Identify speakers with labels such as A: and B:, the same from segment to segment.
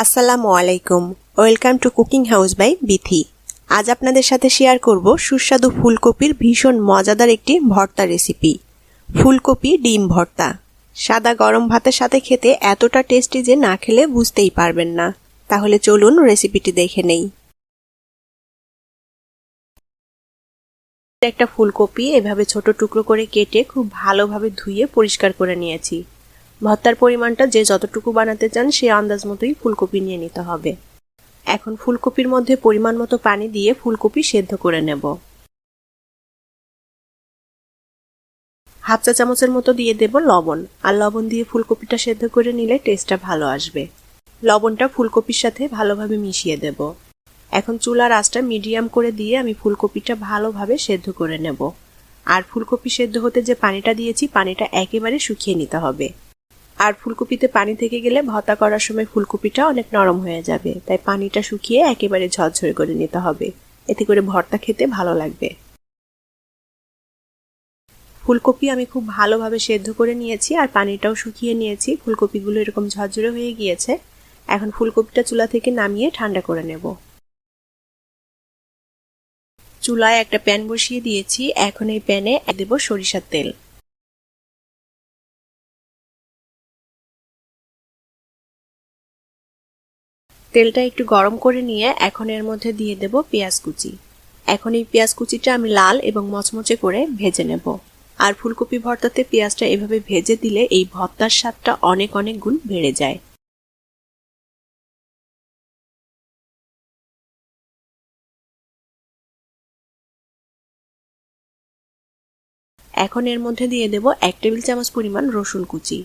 A: আসসালামু আলাইকুম। Welcome to cooking house by Bithi. আজ আপনাদের সাথে শেয়ার করব সুস্বাদু ফুলকপির ভীষণ মজাদার একটি ভর্তা রেসিপি, ফুলকপি ডিম ভর্তা। সাদা গরম ভাতের সাথে খেতে এতটা টেস্টি যে না খেলে বুঝতেই পারবেন না। তাহলে চলুন রেসিপিটি দেখে নেই। একটা ফুলকপি এভাবে ছোট টুকরো করে কেটে খুব ভালোভাবে ধুয়ে পরিষ্কার করে নিয়েছি। ভর্তার পরিমাণটা যে যতটুকু বানাতে চান সে আন্দাজ মতোই ফুলকপি নিয়ে নিতে হবে। এখন ফুলকপির মধ্যে পরিমাণ মতো পানি দিয়ে ফুলকপি সেদ্ধ করে নেব। হাফ চা চামচের মতো দিয়ে দেব লবণ, আর লবণ দিয়ে ফুলকপিটা সেদ্ধ করে নিলে টেস্টটা ভালো আসবে। লবণটা ফুলকপির সাথে ভালোভাবে মিশিয়ে দেব। এখন চুলার আঁচটা মিডিয়াম করে দিয়ে আমি ফুলকপিটা ভালোভাবে সেদ্ধ করে নেব। আর ফুলকপি সেদ্ধ হতে যে পানিটা দিয়েছি পানিটা একেবারে শুকিয়ে নিতে হবে। আর ফুলকপিতে পানি থেকে গেলে ভর্তা করার সময় ফুলকপিটা অনেক নরম হয়ে যাবে, তাই পানিটা শুকিয়ে একেবারে ঝরঝরে করে নিতে হবে। এতে করে ভর্তা খেতে ভালো লাগবে। ফুলকপি আমি খুব ভালোভাবে সেদ্ধ করে নিয়েছি আর পানিটাও শুকিয়ে নিয়েছি। ফুলকপিগুলো এরকম ঝরঝরে হয়ে গিয়েছে। এখন ফুলকপিটা চুলা থেকে নামিয়ে ঠান্ডা করে নেব। চুলায় একটা প্যান বসিয়ে দিয়েছি। এখন এই প্যানে দেব সরিষার তেল। তেলটা একটু গরম করে নিয়ে এখন এর মধ্যে দিয়ে দেব পেঁয়াজ কুচি। এখন এই পেঁয়াজ কুচিটা আমি লাল এবং মচমচে করে ভেজে নেব। আর ফুলকপি ভর্তাতে পেঁয়াজটা এভাবে ভেজে দিলে এই ভর্তার স্বাদটা অনেক অনেক গুণ বেড়ে যায়। এখন এর মধ্যে দিয়ে দেব 1 টেবিল চামচ পরিমাণ রসুন কুচি।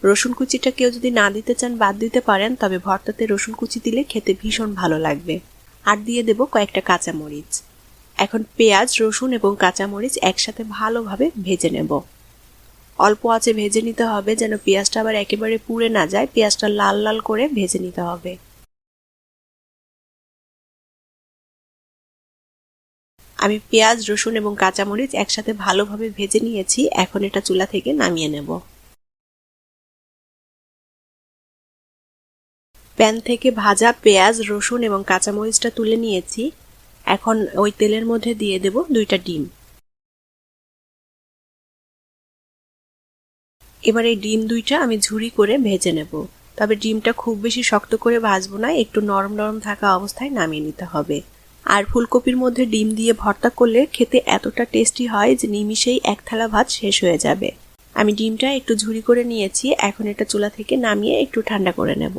A: রসুন কুচিটা কেউ যদি না দিতে চান বাদ দিতে পারেন, তবে ভর্তাতে রসুন কুচি দিলে খেতে ভীষণ ভালো লাগবে। আর দিয়ে দেব কয়েকটা কাঁচামরিচ। এখন পেঁয়াজ, রসুন এবং কাঁচামরিচ একসাথে ভালোভাবে ভেজে নেব। অল্প আঁচে ভেজে নিতে হবে যেন পেঁয়াজটা আবার একেবারে পুড়ে না যায়। পেঁয়াজটা লাল লাল করে ভেজে নিতে হবে। আমি পেঁয়াজ, রসুন এবং কাঁচামরিচ একসাথে ভালোভাবে ভেজে নিয়েছি। এখন এটা চুলা থেকে নামিয়ে নেব। প্যান থেকে ভাজা পেঁয়াজ, রসুন এবং কাঁচামরিচটা তুলে নিয়েছি। এখন ওই তেলের মধ্যে দিয়ে দেব 2টা ডিম। এবার এই ডিম 2টা আমি ঝুরি করে ভেজে নেব। তবে ডিমটা খুব বেশি শক্ত করে ভাজবো না, একটু নরম নরম থাকা অবস্থায় নামিয়ে নিতে হবে। আর ফুলকপির মধ্যে ডিম দিয়ে ভর্তা করলে খেতে এতটা টেস্টি হয় যে নিমিষেই এক থালা ভাত শেষ হয়ে যাবে। আমি ডিমটা একটু ঝুরি করে নিয়েছি। এখন এটা চুলা থেকে নামিয়ে একটু ঠান্ডা করে নেব।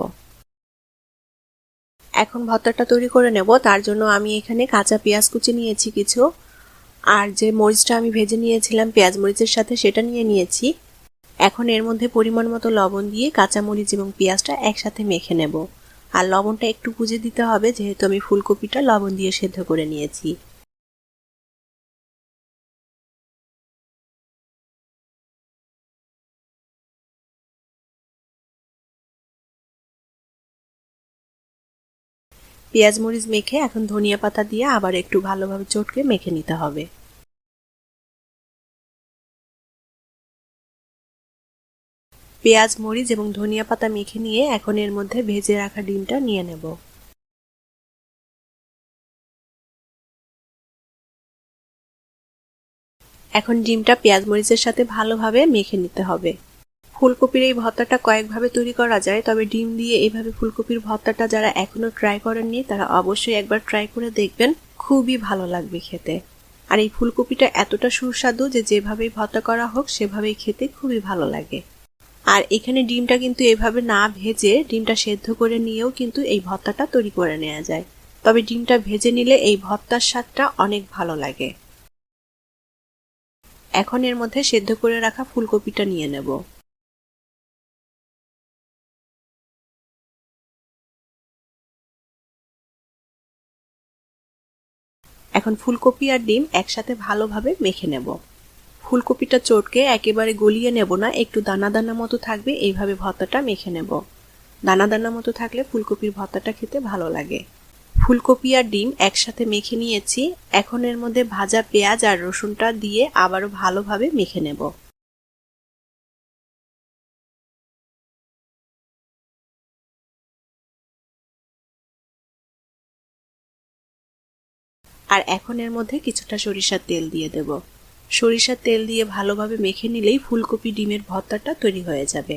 A: এখন ভর্তাটা তৈরি করে নেব। তার জন্য আমি এখানে কাঁচা পেঁয়াজ কুচি নিয়েছি কিছু, আর যে মরিচটা আমি ভেজে নিয়েছিলাম পেঁয়াজ মরিচের সাথে সেটা নিয়ে নিয়েছি। এখন এর মধ্যে পরিমাণ মতো লবণ দিয়ে কাঁচামরিচ এবং পেঁয়াজটা একসাথে মেখে নেব। আর লবণটা একটু বুঝে দিতে হবে, যেহেতু আমি ফুলকপিটা লবণ দিয়ে সেদ্ধ করে নিয়েছি। পেঁয়াজ মরিচ মেখে এখন ধনিয়া পাতা দিয়ে আবার একটু ভালোভাবে চটকে মেখে নিতে হবে। পেঁয়াজ, মরিচ এবং ধনিয়া পাতা মেখে নিয়ে এখন এর মধ্যে ভেজে রাখা ডিমটা নিয়ে নেব। এখন ডিমটা পেঁয়াজ মরিচের সাথে ভালোভাবে মেখে নিতে হবে। ফুলকপির এই ভর্তাটা কয়েকভাবে তৈরি করা যায়, তবে ডিম দিয়ে এইভাবে ফুলকপির ভর্তাটা যারা এখনো ট্রাই করেননি তারা অবশ্যই একবার ট্রাই করে দেখবেন। খুবই ভালো লাগবে খেতে। আর এই ফুলকপিটা এতটা সুস্বাদু যে যেভাবেই ভর্তা করা হোক সেভাবেই খেতে খুবই ভালো লাগে। আর এখানে ডিমটা কিন্তু এভাবে না ভেজে ডিমটা সেদ্ধ করে নিয়েও কিন্তু এই ভর্তাটা তৈরি করে নেওয়া যায়। তবে ডিমটা ভেজে নিলে এই ভর্তার স্বাদটা অনেক ভালো লাগে। এখন এর মধ্যে সেদ্ধ করে রাখা ফুলকপিটা নিয়ে নেব। এখন ফুলকপি আর ডিম একসাথে ভালোভাবে মেখে নেব। ফুলকপিটা চটকে একেবারে গলিয়ে নেব না, একটু দানা দানা মতো থাকবে, এইভাবে ভর্তাটা মেখে নেব। দানা দানা মতো থাকলে ফুলকপির ভর্তাটা খেতে ভালো লাগে। ফুলকপি আর ডিম একসাথে মেখে নিয়েছি। এখন এর মধ্যে ভাজা পেঁয়াজ আর রসুনটা দিয়ে আবারও ভালোভাবে মেখে নেব। আর এখন এর মধ্যে কিছুটা সরিষার তেল দিয়ে দেব। সরিষার তেল দিয়ে ভালোভাবে মেখে নিলেই ফুলকপি ডিমের ভর্তাটা তৈরি হয়ে যাবে।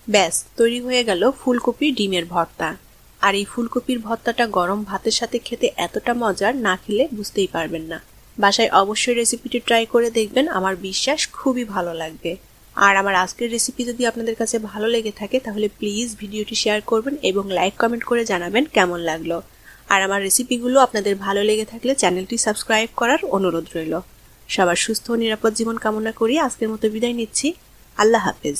A: ব্যাস তৈরি হয়ে গেল ফুলকপি ডিমের ভর্তা। আর এই ফুলকপির ভর্তাটা গরম ভাতের সাথে খেতে এতটা মজার, না খেলে বুঝতেই পারবেন না। বাসায় অবশ্যই রেসিপিটি ট্রাই করে দেখবেন, আমার বিশ্বাস খুবই ভালো লাগবে। আর আমার আজকের রেসিপি যদি আপনাদের কাছে ভালো লেগে থাকে তাহলে প্লিজ ভিডিওটি শেয়ার করবেন এবং লাইক কমেন্ট করে জানাবেন কেমন লাগলো। আর আমার রেসিপিগুলো আপনাদের ভালো লেগে থাকলে চ্যানেলটি সাবস্ক্রাইব করার অনুরোধ রইল। সবার সুস্থ ও নিরাপদ জীবন কামনা করি আজকের মতো বিদায় নিচ্ছি। আল্লাহ হাফেজ।